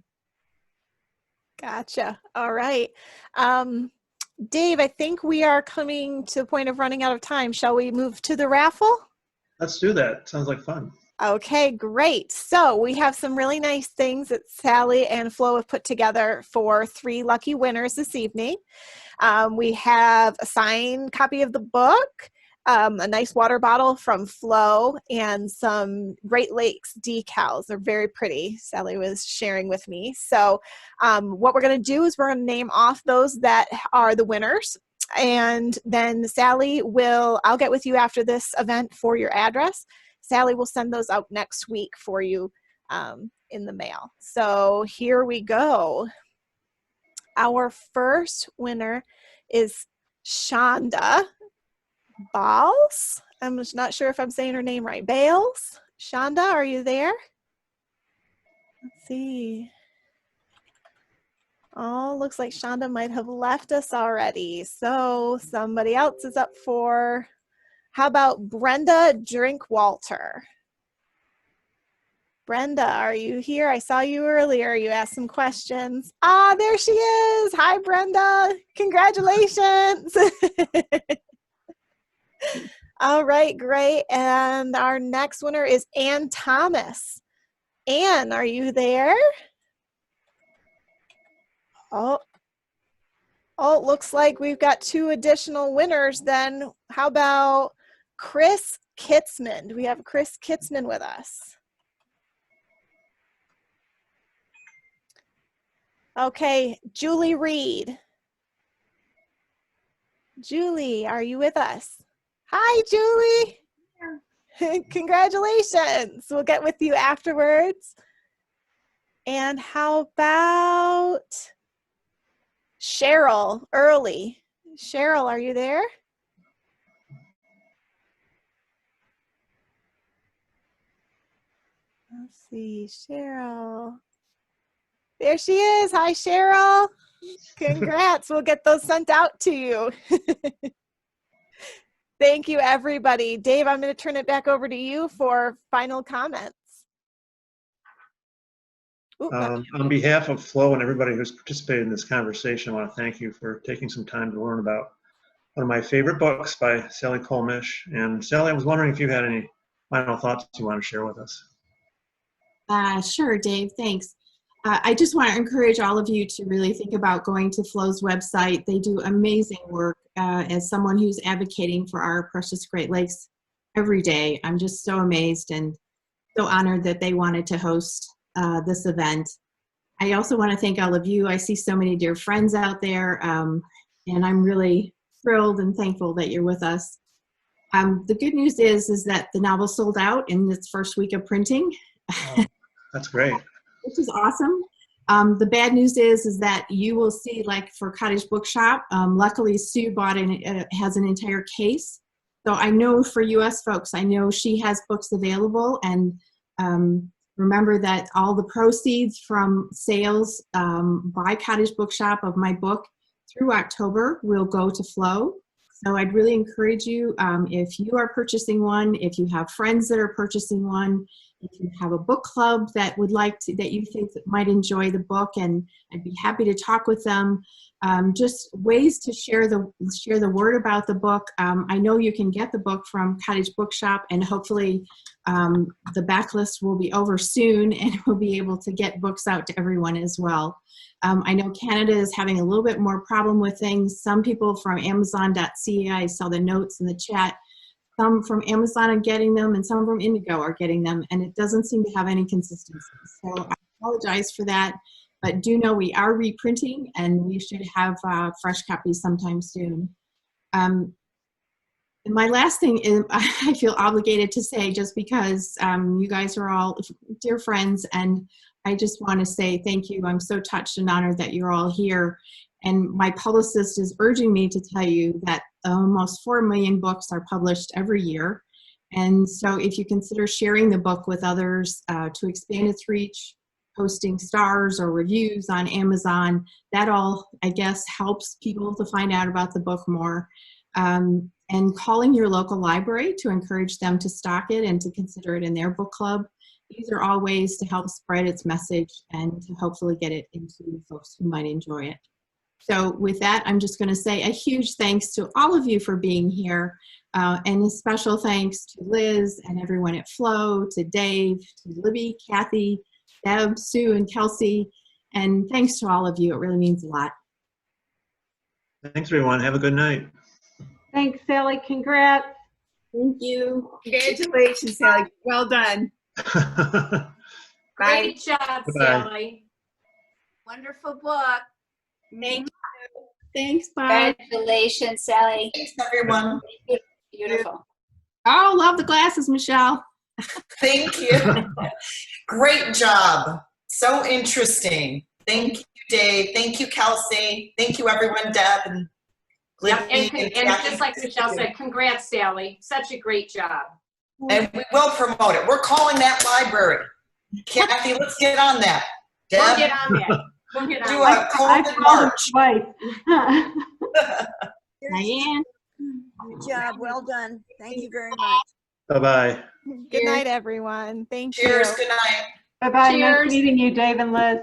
Speaker 1: Gotcha. All right. Dave, I think we are coming to the point of running out of time. Shall we move to the raffle?
Speaker 2: Let's do that. Sounds like fun.
Speaker 1: Okay, great. So we have some really nice things that Sally and Flo have put together for 3 lucky winners this evening. We have a signed copy of the book, a nice water bottle from Flo, and some Great Lakes decals. They're very pretty, Sally was sharing with me. So what we're going to do is we're going to name off those that are the winners. And then I'll get with you after this event for your address. Sally will send those out next week for you in the mail. So here we go. Our first winner is Shonda Bales. I'm just not sure if I'm saying her name right. Bales? Shonda, are you there? Let's see. Oh, looks like Shonda might have left us already. So somebody else is up for, how about Brenda Drinkwalter? Brenda, are you here? I saw you earlier. You asked some questions. Ah, there she is. Hi, Brenda. Congratulations. All right, great. And our next winner is Ann Thomas. Ann, are you there? Oh, it looks like we've got 2 additional winners then. How about Chris Kitzman? Do we have Chris Kitzman with us? Okay, Julie Reed. Julie, are you with us? Hi, Julie. Congratulations. We'll get with you afterwards. And how about Cheryl Early? Cheryl, are you there? Let's see, Cheryl. There she is. Hi, Cheryl. Congrats. We'll get those sent out to you. Thank you, everybody. Dave, I'm going to turn it back over to you for final comments. Ooh,
Speaker 2: On behalf of Flo and everybody who's participated in this conversation, I want to thank you for taking some time to learn about one of my favorite books by Sally Cole-Misch. And Sally, I was wondering if you had any final thoughts you want to share with us.
Speaker 3: Sure, Dave, thanks. I just want to encourage all of you to really think about going to Flo's website. They do amazing work. As someone who's advocating for our precious Great Lakes every day, I'm just so amazed and so honored that they wanted to host this event. I also want to thank all of you. I see so many dear friends out there, and I'm really thrilled and thankful that you're with us. The good news is that the novel sold out in its first week of printing.
Speaker 2: Oh, that's great.
Speaker 3: Which is awesome. The bad news is that you will see, like for Cottage Bookshop, luckily Sue bought has an entire case. So I know for US folks, I know she has books available, and remember that all the proceeds from sales by Cottage Bookshop of my book through October will go to Flo. So I'd really encourage you, if you are purchasing one, if you have friends that are purchasing one, if you have a book club that would like to, that you think that might enjoy the book, and I'd be happy to talk with them. Just ways to share the word about the book. I know you can get the book from Cottage Bookshop, and hopefully the backlist will be over soon, and we'll be able to get books out to everyone as well. I know Canada is having a little bit more problem with things. Some people from Amazon.ca, I saw the notes in the chat, some from Amazon are getting them and some from Indigo are getting them, and it doesn't seem to have any consistency. So I apologize for that, but do know we are reprinting, and we should have fresh copies sometime soon. And my last thing is, I feel obligated to say, just because you guys are all dear friends, and I just want to say thank you. I'm so touched and honored that you're all here. And my publicist is urging me to tell you that almost 4 million books are published every year. And so if you consider sharing the book with others to expand its reach, posting stars or reviews on Amazon, that all, I guess, helps people to find out about the book more. And calling your local library to encourage them to stock it and to consider it in their book club. These are all ways to help spread its message and to hopefully get it into folks who might enjoy it. So with that, I'm just going to say a huge thanks to all of you for being here, and a special thanks to Liz and everyone at Flo, to Dave, to Libby, Kathy, Deb, Sue, and Kelsey, and thanks to all of you. It really means a lot.
Speaker 2: Thanks, everyone. Have a good night.
Speaker 4: Thanks, Sally. Congrats.
Speaker 3: Thank you.
Speaker 8: Congratulations, Sally. Well done. Bye.
Speaker 5: Great job,
Speaker 2: Bye.
Speaker 5: Sally.
Speaker 8: Wonderful book.
Speaker 3: Thank you. Thanks, bye.
Speaker 7: Congratulations, Sally.
Speaker 9: Thanks, everyone.
Speaker 7: Beautiful.
Speaker 3: Oh, love the glasses, Michelle.
Speaker 9: Thank you. Great job. So interesting. Thank you, Dave. Thank you, Kelsey. Thank you, everyone, Deb and
Speaker 5: Yep,
Speaker 9: Libby.
Speaker 5: and just like Michelle said, congrats, Sally. Such a great job.
Speaker 9: And we will promote it. We're calling that library. Kathy, let's get on that.
Speaker 5: We'll
Speaker 9: Deb,
Speaker 5: get on that. Don't get
Speaker 9: Do
Speaker 5: on.
Speaker 9: a
Speaker 4: I
Speaker 9: COVID
Speaker 4: called him
Speaker 9: march.
Speaker 4: twice.
Speaker 3: Diane?
Speaker 8: Good job. Well done. Thank you very much.
Speaker 2: Bye-bye.
Speaker 1: Good night, everyone. Thank
Speaker 9: Cheers.
Speaker 1: you.
Speaker 9: Good night.
Speaker 4: Bye-bye. Nice
Speaker 3: Cheers.
Speaker 4: meeting you, Dave and Liz.